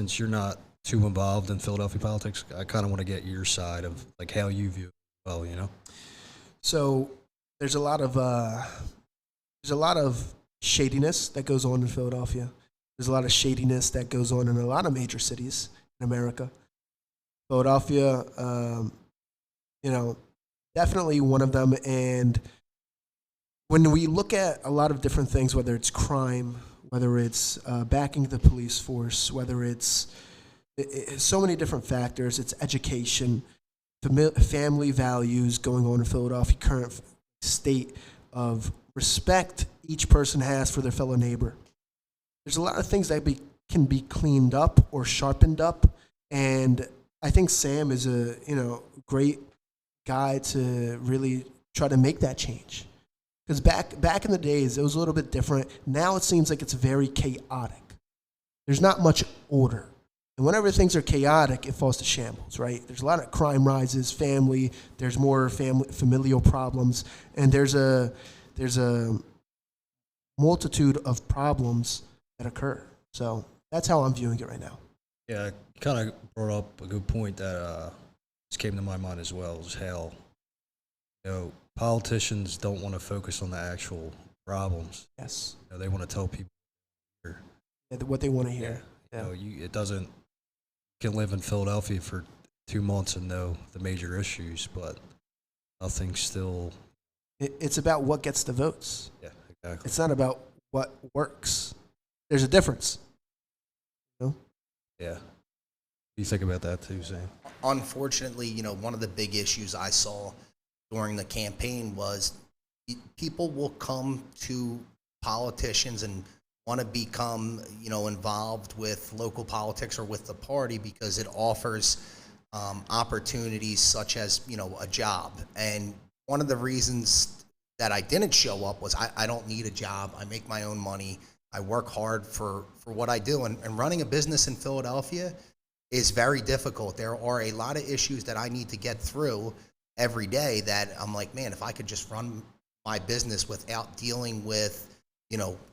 since you're not too involved in Philadelphia politics, I kind of want to get your side of like how you view it. Well, you know. So there's a lot of shadiness that goes on in Philadelphia. There's a lot of shadiness that goes on in a lot of major cities in America. Philadelphia, definitely one of them. And when we look at a lot of different things, whether it's crime, whether it's backing the police force, whether it's so many different factors, it's education, family values going on in Philadelphia, current state of respect each person has for their fellow neighbor. There's a lot of things that can be cleaned up or sharpened up, and I think Sam is a great guy to really try to make that change. Because back in the days, it was a little bit different. Now it seems like it's very chaotic. There's not much order. And whenever things are chaotic, it falls to shambles, right? There's a lot of crime rises, there's more familial problems, and there's a multitude of problems that occur. So that's how I'm viewing it right now. Yeah, you kind of brought up a good point that just came to my mind as well, is how, politicians don't want to focus on the actual problems. Yes. They want to tell people What they want to hear. Yeah. It doesn't, you can live in Philadelphia for 2 months and know the major issues, but nothing's still. It's about what gets the votes. Yeah, exactly. It's not about what works. There's a difference. Yeah. What do you think about that too, Sam? Unfortunately, one of the big issues I saw during the campaign was people will come to politicians and want to become, involved with local politics or with the party because it offers opportunities such as, a job. And one of the reasons that I didn't show up was I don't need a job. I make my own money. I work hard for what I do. And running a business in Philadelphia is very difficult. There are a lot of issues that I need to get through every day that I'm like, man, if I could just run my business without dealing with,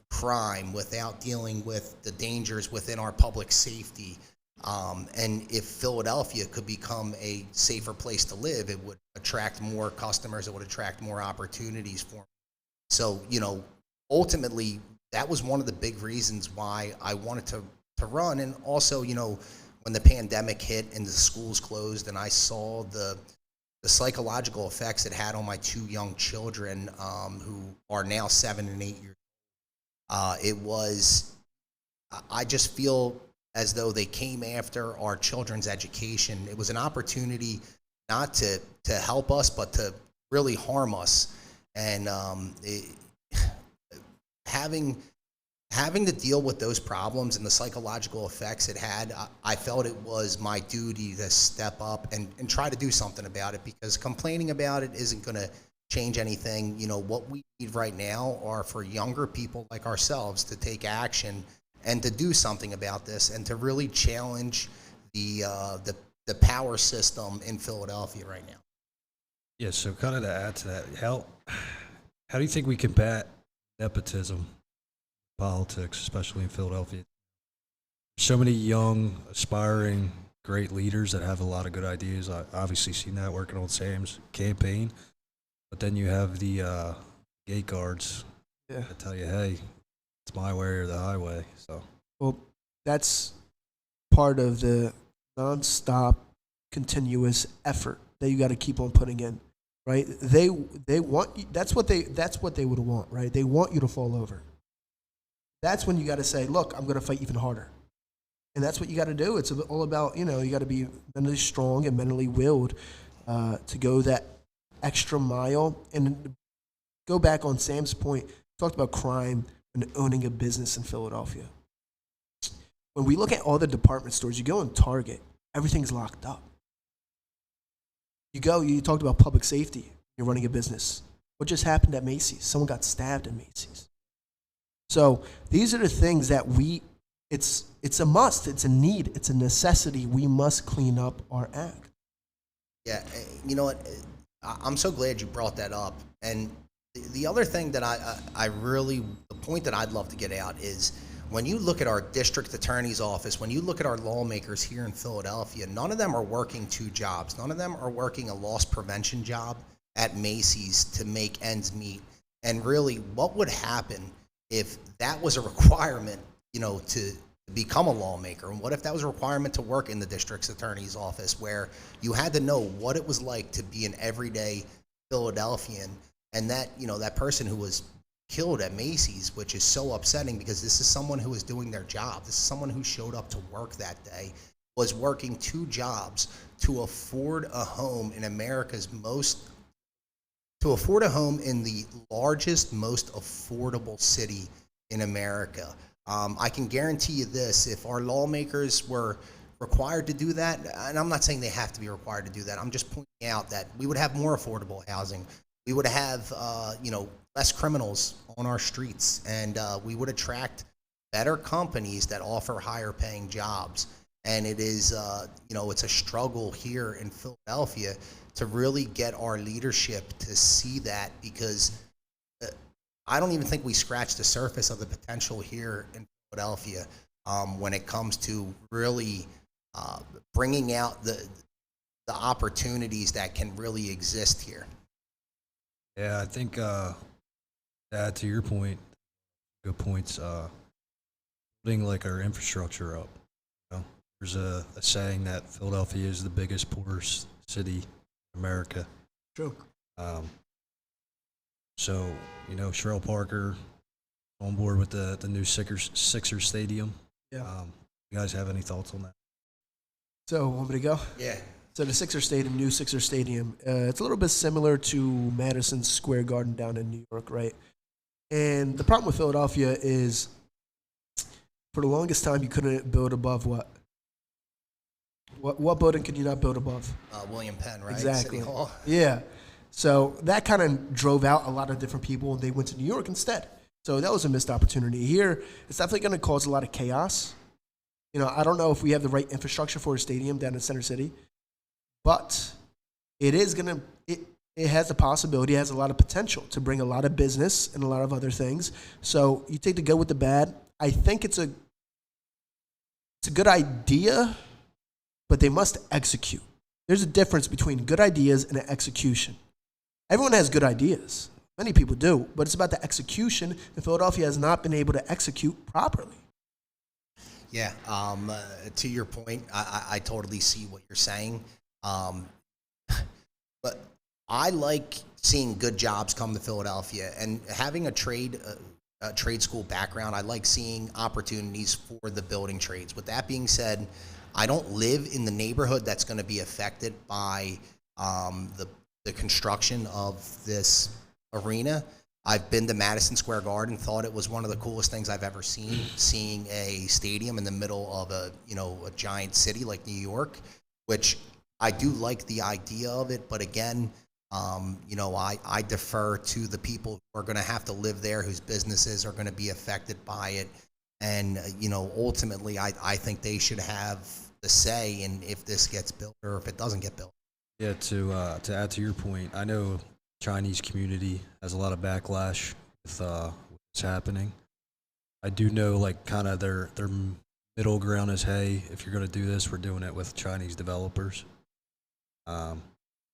crime, without dealing with the dangers within our public safety. And if Philadelphia could become a safer place to live, it would attract more customers. It would attract more opportunities for me. So, ultimately, that was one of the big reasons why I wanted to run. And also, when the pandemic hit and the schools closed and I saw the psychological effects it had on my 2 young children who are now 7 and 8 years old, I just feel as though they came after our children's education. It was an opportunity not to help us, but to really harm us. And having to deal with those problems and the psychological effects it had, I felt it was my duty to step up and try to do something about it, because complaining about it isn't going to change anything. What we need right now are for younger people like ourselves to take action and to do something about this and to really challenge the power system in Philadelphia right now. Yeah, so kind of to add to that, how do you think we combat nepotism in politics, especially in Philadelphia? So many young, aspiring, great leaders that have a lot of good ideas. I obviously seen that working on Sam's campaign. But then you have the gate guards that tell you, hey, it's my way or the highway. So, well, that's part of the nonstop, continuous effort that you got to keep on putting in, right? They want you, that's what they would want, right? They want you to fall over. That's when you got to say, look, I'm going to fight even harder, and that's what you got to do. It's all about you got to be mentally strong and mentally willed to go that extra mile. And go back on Sam's point, talked about crime and owning a business in Philadelphia. When we look at all the department stores, you go in Target, everything's locked up. You talked about public safety, you're running a business. What just happened at Macy's? Someone got stabbed at Macy's. So these are the things that it's a must, it's a need, it's a necessity. We must clean up our act. Yeah, you know what? I'm so glad you brought that up. And the other thing that I really, the point that I'd love to get out is when you look at our district attorney's office, when you look at our lawmakers here in Philadelphia, none of them are working two jobs. None of them are working a loss prevention job at Macy's to make ends meet. And really, what would happen if that was a requirement, to become a lawmaker? And what if that was a requirement to work in the district's attorney's office, where you had to know what it was like to be an everyday Philadelphian, and that, that person who was killed at Macy's, which is so upsetting because this is someone who is doing their job. This is someone who showed up to work that day, was working two jobs to afford a home in to afford a home in the largest, most affordable city in America. I can guarantee you this: if our lawmakers were required to do that, and I'm not saying they have to be required to do that, I'm just pointing out that we would have more affordable housing. We would have, less criminals on our streets, and we would attract better companies that offer higher paying jobs. And it is, it's a struggle here in Philadelphia to really get our leadership to see that, because I don't even think we scratched the surface of the potential here in Philadelphia when it comes to really bringing out the opportunities that can really exist here. Yeah, I think to add to your point, good points. Building like our infrastructure up. There's a saying that Philadelphia is the biggest, poorest city in America. True. So Sherrill Parker on board with the new Sixers stadium. Yeah. You guys have any thoughts on that? So, want me to go? Yeah. So the new Sixer Stadium, it's a little bit similar to Madison Square Garden down in New York, right? And the problem with Philadelphia is, for the longest time, you couldn't build above what? What building could you not build above? William Penn, right? Exactly. City Hall. Yeah. So that kind of drove out a lot of different people, and they went to New York instead. So that was a missed opportunity. Here, it's definitely going to cause a lot of chaos. I don't know if we have the right infrastructure for a stadium down in Center City, but it is going to, it has the possibility, it has a lot of potential to bring a lot of business and a lot of other things. So you take the good with the bad. I think it's a good idea, but they must execute. There's a difference between good ideas and an execution. Everyone has good ideas. Many people do, but it's about the execution, and Philadelphia has not been able to execute properly. Yeah, to your point, I totally see what you're saying. But I like seeing good jobs come to Philadelphia, and having a trade school background, I like seeing opportunities for the building trades. With that being said, I don't live in the neighborhood that's going to be affected by the construction of this arena. I've been to Madison Square Garden, thought it was one of the coolest things I've ever seen, seeing a stadium in the middle of a giant city like New York, which I do like the idea of it. But again, I defer to the people who are going to have to live there, whose businesses are going to be affected by it. And, ultimately, I think they should have the say in if this gets built or if it doesn't get built. Yeah, to add to your point, I know Chinese community has a lot of backlash with what's happening. I do know, like, kind of their middle ground is, hey, if you're going to do this, we're doing it with Chinese developers.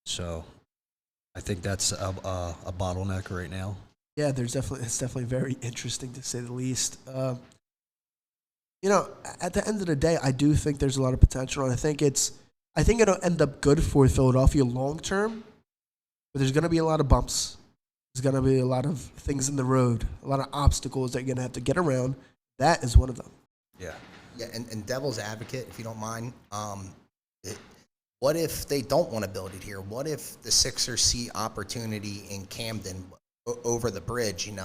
So I think that's a bottleneck right now. Yeah, it's definitely very interesting, to say the least. At the end of the day, I do think there's a lot of potential, and I think it'll end up good for Philadelphia long term. But there's going to be a lot of bumps. There's going to be a lot of things in the road, a lot of obstacles that you're going to have to get around. That is one of them. Yeah, and devil's advocate, if you don't mind, what if they don't want to build it here? What if the Sixers see opportunity in Camden over the bridge, and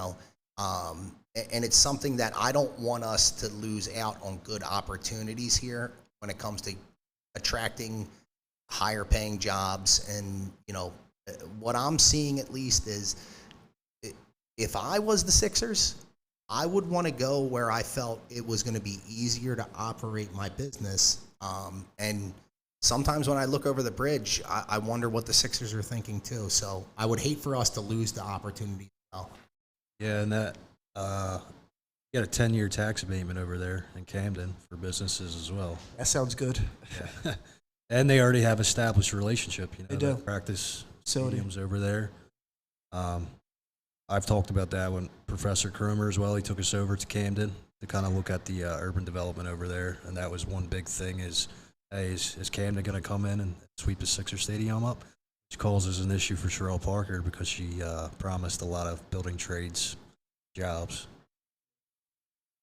it's something that I don't want us to lose out on good opportunities here when it comes to attracting higher paying jobs. And, what I'm seeing at least is if I was the Sixers, I would want to go where I felt it was going to be easier to operate my business. And sometimes when I look over the bridge, I wonder what the Sixers are thinking too. So I would hate for us to lose the opportunity as well. Yeah, and that got a 10-year tax abatement over there in Camden for businesses as well. That sounds good. Yeah. And they already have established relationship. You know, They do. Practice Facility. stadiums over there. I've talked about that when Professor Cromer as well. He took us over to Camden to kind of look at the urban development over there, and that was one big thing: is hey, is Camden going to come in and sweep the Sixer Stadium up? Which causes an issue for Sherelle Parker because she promised a lot of building trades jobs.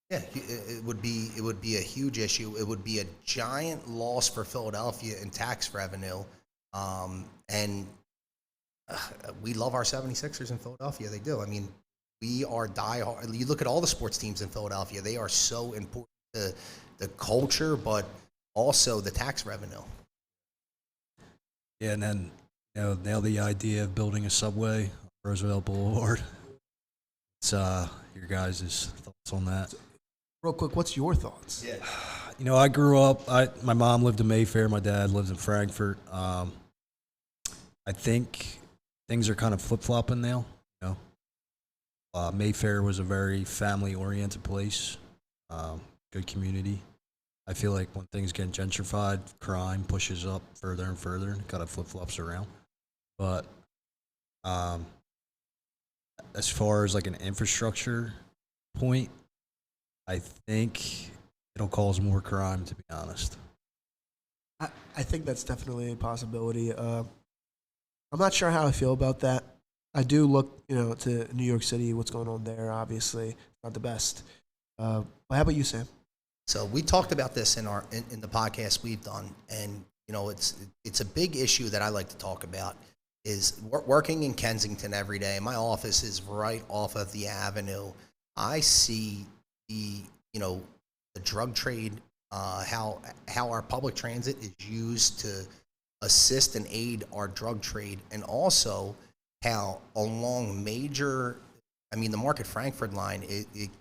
Yeah, it would be a huge issue. It would be a giant loss for Philadelphia in tax revenue, and we love our 76ers in Philadelphia. They do. I mean, we are diehard. You look at all the sports teams in Philadelphia; they are so important to the culture, but also the tax revenue. Yeah, and then now the idea of building a subway on Roosevelt Boulevard. It's your guys' thoughts on that? Real quick, what's your thoughts? Yeah. You know, I grew up. My mom lived in Mayfair. My dad lives in Frankfurt. I think things are kind of flip flopping now. You know, Mayfair was a very family oriented place, good community. I feel like when things get gentrified, crime pushes up further and further, and kind of flip flops around. But as far as like an infrastructure point, I think it'll cause more crime, to be honest. I think that's definitely a possibility. I'm not sure how I feel about that. I do look, to New York City, what's going on there. Obviously, not the best. But how about you, Sam? So we talked about this in the podcast we've done, and it's a big issue that I like to talk about. Is working in Kensington every day. My office is right off of the Avenue. I see the drug trade, how our public transit is used to assist and aid our drug trade, and also how along the Market Frankfurt line, it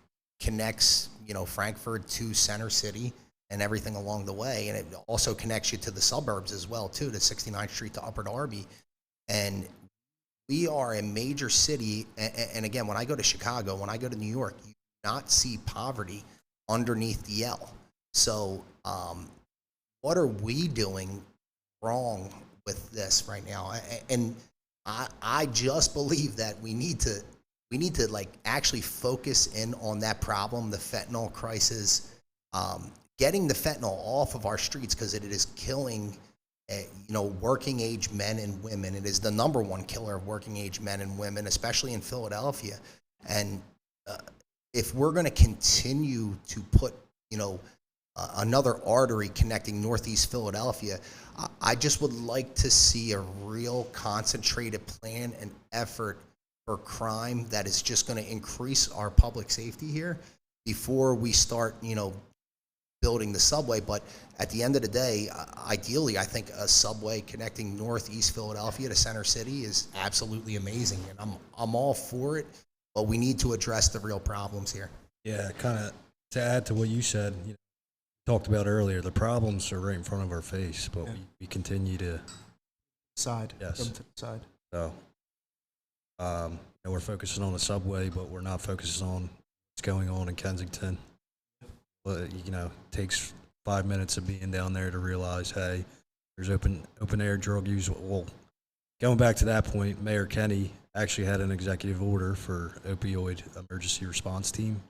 connects Frankfurt to Center City and everything along the way, and it also connects you to the suburbs as well too, to 69th Street to Upper Darby. And we are a major city, and again, when I go to Chicago, when I go to New York, you do not see poverty underneath the L. So what are we doing wrong with this right now? And I just believe that we need to like actually focus in on that problem, the fentanyl crisis, getting the fentanyl off of our streets, because it is killing working age men and women. It is the number one killer of working age men and women, especially in Philadelphia. And if we're going to continue to put, another artery connecting Northeast Philadelphia, I just would like to see a real concentrated plan and effort for crime that is just going to increase our public safety here before we start, building the subway. But at the end of the day, ideally, I think a subway connecting Northeast Philadelphia to Center City is absolutely amazing, and I'm all for it. But we need to address the real problems here. Yeah, kind of to add to what you said, talked about earlier, the problems are right in front of our face, but we continue to Side. Yes. Come to the side. So we're focusing on the subway, but we're not focusing on what's going on in Kensington. But it takes 5 minutes of being down there to realize, hey, there's open air drug use. Well, going back to that point, Mayor Kenny actually had an executive order for opioid emergency response team.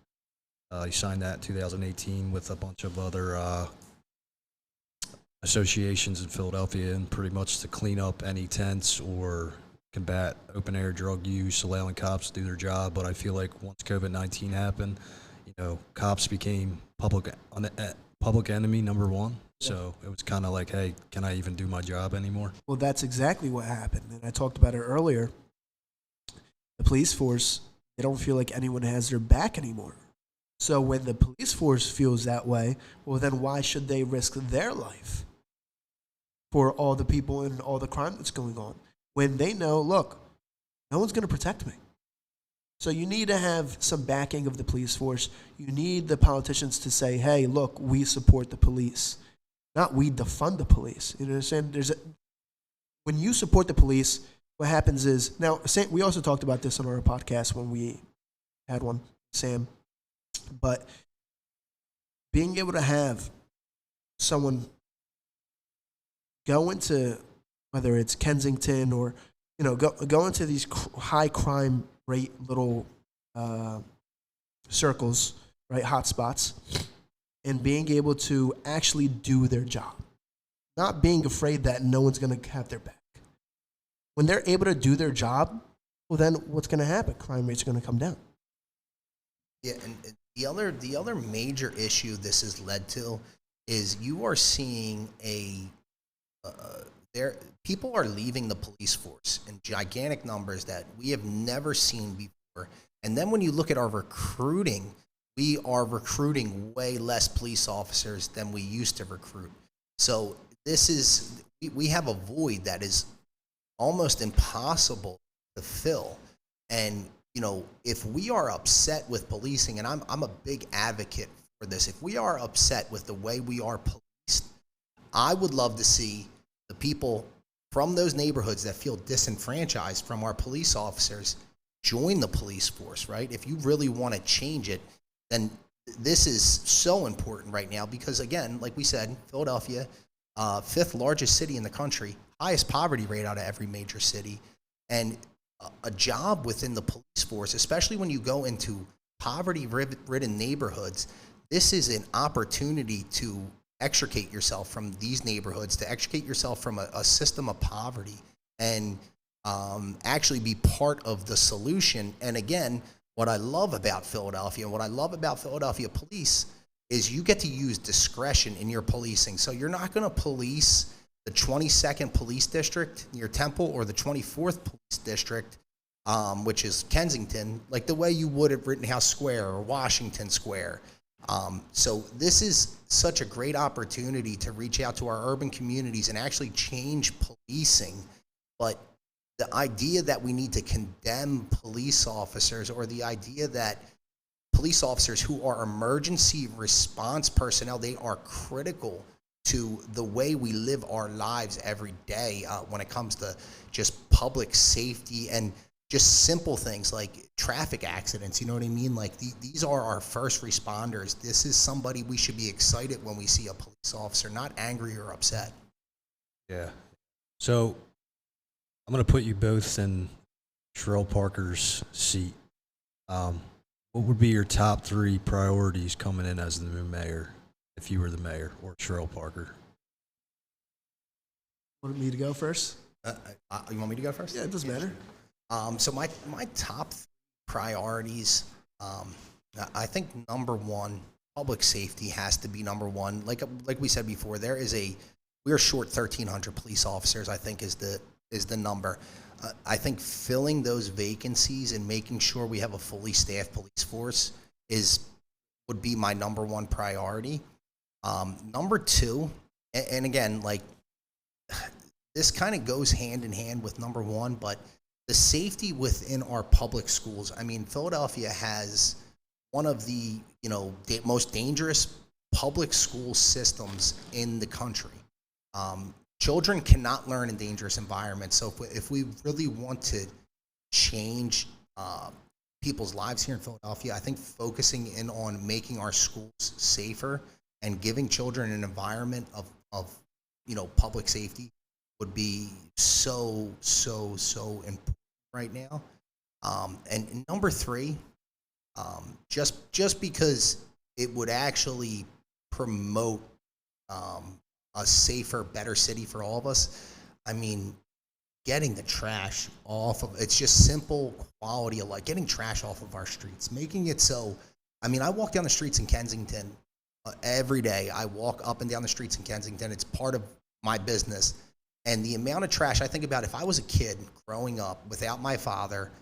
He signed that in 2018 with a bunch of other associations in Philadelphia, and pretty much to clean up any tents or combat open air drug use, allowing cops to do their job. But I feel like once COVID-19 happened, cops became public enemy number one. So it was kind of like, hey, can I even do my job anymore? Well, that's exactly what happened. And I talked about it earlier. The police force, they don't feel like anyone has their back anymore. So when the police force feels that way, well, then why should they risk their life for all the people and all the crime that's going on? When they know, look, no one's going to protect me. So you need to have some backing of the police force. You need the politicians to say, hey, look, we support the police. Not we defund the police. You understand? When you support the police, what happens is, now, we also talked about this on our podcast when we had one, Sam. But being able to have someone go into, whether it's Kensington or, go into these high crime rate little circles, right, hotspots, and being able to actually do their job, not being afraid that no one's going to have their back. When they're able to do their job, well, then what's going to happen? Crime rates are going to come down. Yeah, and the other major issue this has led to is you are seeing people are leaving the police force in gigantic numbers that we have never seen before. And then when you look at our recruiting, we are recruiting way less police officers than we used to recruit. So we have a void that is almost impossible to fill. And if we are upset with policing, and I'm a big advocate for this, if we are upset with the way we are policed, I would love to see the people from those neighborhoods that feel disenfranchised from our police officers join the police force, right? If you really want to change it, then this is so important right now because, again, like we said, Philadelphia, fifth largest city in the country, highest poverty rate out of every major city, and a job within the police force, especially when you go into poverty-ridden neighborhoods, this is an opportunity to extricate yourself from these neighborhoods, to extricate yourself from a system of poverty, and actually be part of the solution. And again, what I love about Philadelphia and what I love about Philadelphia police is you get to use discretion in your policing. So you're not going to police the 22nd Police District near Temple or the 24th Police District, which is Kensington, like the way you would at Rittenhouse Square or Washington Square. So this is such a great opportunity to reach out to our urban communities and actually change policing. But the idea that we need to condemn police officers, or the idea that police officers who are emergency response personnel, they are critical to the way we live our lives every day when it comes to just public safety and just simple things like traffic accidents. You know what I mean? Like these are our first responders. This is somebody we should be excited when we see a police officer, not angry or upset. Yeah. So I'm going to put you both in Sherelle Parker's seat. What would be your top 3 priorities coming in as the new mayor, if you were the mayor, or Sherelle Parker? Want me to go first? You want me to go first? Yeah, it doesn't matter. So my top priorities, I think number one, public safety has to be number one. Like we said before, we are short 1,300 police officers, I think is the number. I think filling those vacancies and making sure we have a fully staffed police force would be my number one priority. Number two, and again, like this kind of goes hand in hand with number one, but the safety within our public schools. I mean, Philadelphia has one of the most dangerous public school systems in the country. Children cannot learn in dangerous environments. So if we really want to change people's lives here in Philadelphia, I think focusing in on making our schools safer and giving children an environment of public safety would be so important right now. And number 3, just because it would actually promote a safer, better city for all of us. I mean, getting the trash off of, it's just simple quality of life, getting trash off of our streets, making it so, I mean, I walk down the streets in Kensington every day. I walk up and down the streets in Kensington. It's part of my business. And the amount of trash, I think about if I was a kid growing up without my father,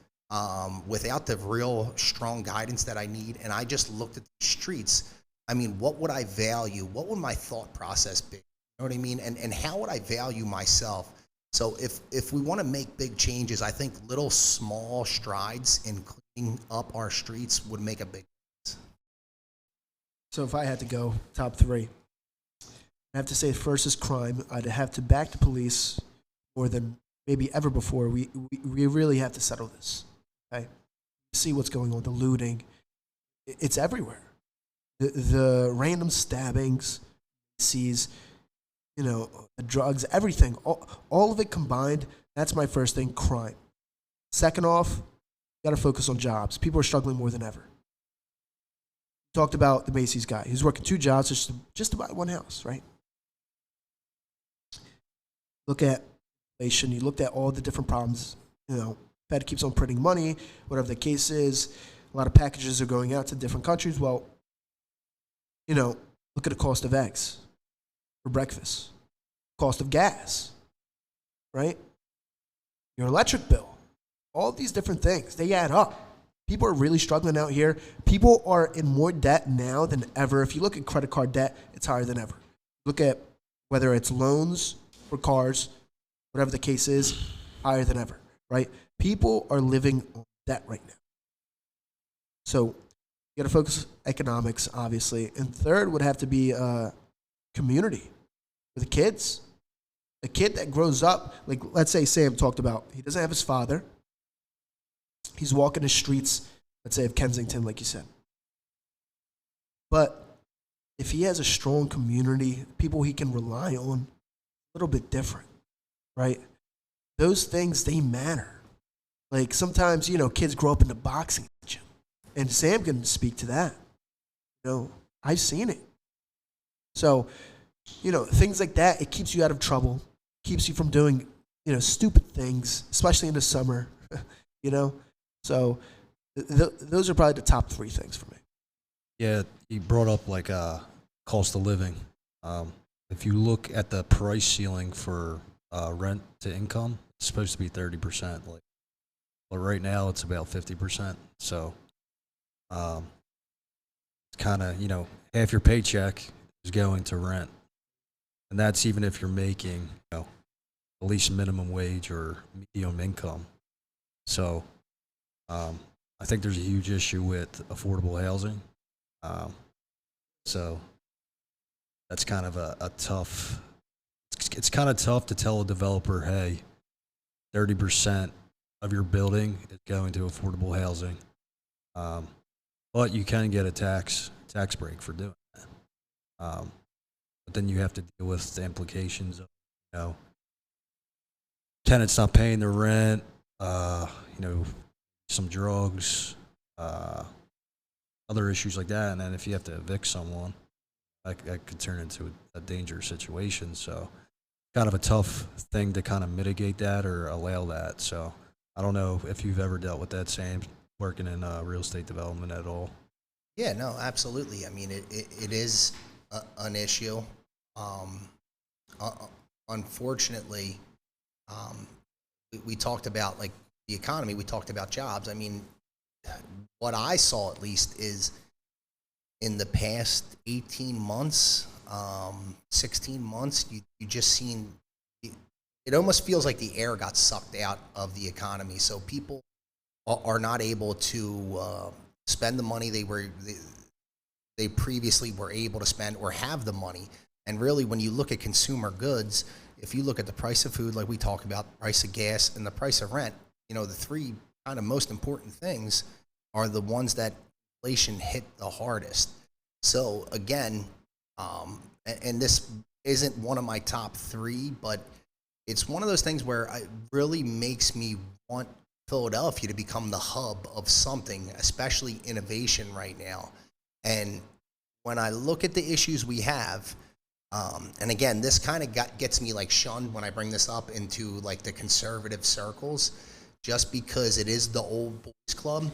without the real strong guidance that I need, and I just looked at the streets, I mean, what would I value? What would my thought process be? You know what I mean? And how would I value myself? So if we want to make big changes, I think little small strides in cleaning up our streets would make a big difference. So if I had to go top 3, I have to say first is crime. I'd have to back the police more than maybe ever before. We really have to settle this. Okay? See what's going on, the looting. It's everywhere. the random stabbings, sees, the drugs, everything, all of it combined. That's my first thing, crime. Second off, got to focus on jobs. People are struggling more than ever. Talked about the Macy's guy. He's working 2 jobs just to buy one house, right? Look at inflation. You looked at all the different problems. Fed keeps on printing money, whatever the case is. A lot of packages are going out to different countries. Well, look at the cost of eggs for breakfast, cost of gas, right? Your electric bill, all these different things, they add up. People are really struggling out here. People are in more debt now than ever. If you look at credit card debt, it's higher than ever. Look at whether it's loans for cars, whatever the case is, higher than ever, right? People are living on debt right now. So you got to focus economics, obviously. And third would have to be community for the kids. A kid that grows up, like let's say Sam talked about, he doesn't have his father. He's walking the streets, let's say, of Kensington, like you said. But if he has a strong community, people he can rely on, a little bit different, right? Those things, they matter. Like sometimes, kids grow up in the boxing gym. And Sam can speak to that. I've seen it. So, things like that, it keeps you out of trouble, keeps you from doing, stupid things, especially in the summer, So those are probably the top 3 things for me. Yeah, you brought up like cost of living. If you look at the price ceiling for rent to income, it's supposed to be 30%. But right now it's about 50%. So it's kind of, half your paycheck is going to rent. And that's even if you're making, at least minimum wage or medium income. So I think there's a huge issue with affordable housing. So that's kind of a tough, it's kind of tough to tell a developer, hey, 30% of your building is going to affordable housing. But you can get a tax break for doing that. But then you have to deal with the implications of, tenants not paying their rent, some drugs, other issues like that. And then if you have to evict someone, that could turn into a dangerous situation. So kind of a tough thing to kind of mitigate that or allow that. So I don't know if you've ever dealt with that, Sam, working in real estate development at all. Yeah, no, absolutely. I mean, it is an issue. Unfortunately, we talked about like the economy. We talked about jobs. I mean, what I saw at least is in the past 18 months, 16 months, you just seen, it almost feels like the air got sucked out of the economy. So people are not able to spend the money they previously were able to spend or have the money. And really, when you look at consumer goods, if you look at the price of food, like we talked about, price of gas and the price of rent, the 3 kind of most important things are the ones that inflation hit the hardest. So again, and this isn't one of my top 3, but it's one of those things where it really makes me want Philadelphia to become the hub of something, especially innovation right now. And when I look at the issues we have, and again, this kind of gets me like shunned when I bring this up into like the conservative circles, just because it is the old boys club.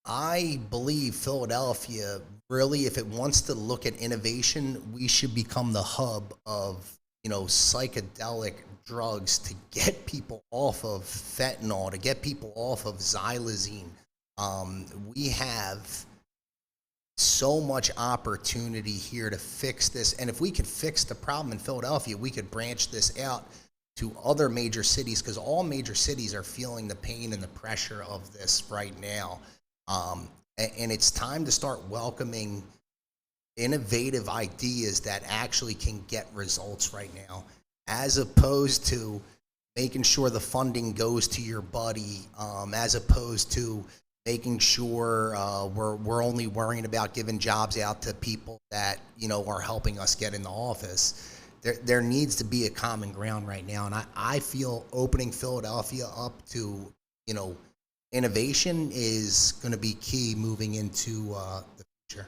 I believe Philadelphia really, if it wants to look at innovation, we should become the hub of, psychedelic drugs to get people off of fentanyl, to get people off of xylazine. We have so much opportunity here to fix this. And if we could fix the problem in Philadelphia, we could branch this out to other major cities, because all major cities are feeling the pain and the pressure of this right now. And it's time to start welcoming innovative ideas that actually can get results right now, as opposed to making sure the funding goes to your buddy, as opposed to making sure we're only worrying about giving jobs out to people that are helping us get in the office. There needs to be a common ground right now, and I feel opening Philadelphia up to innovation is going to be key moving into the future.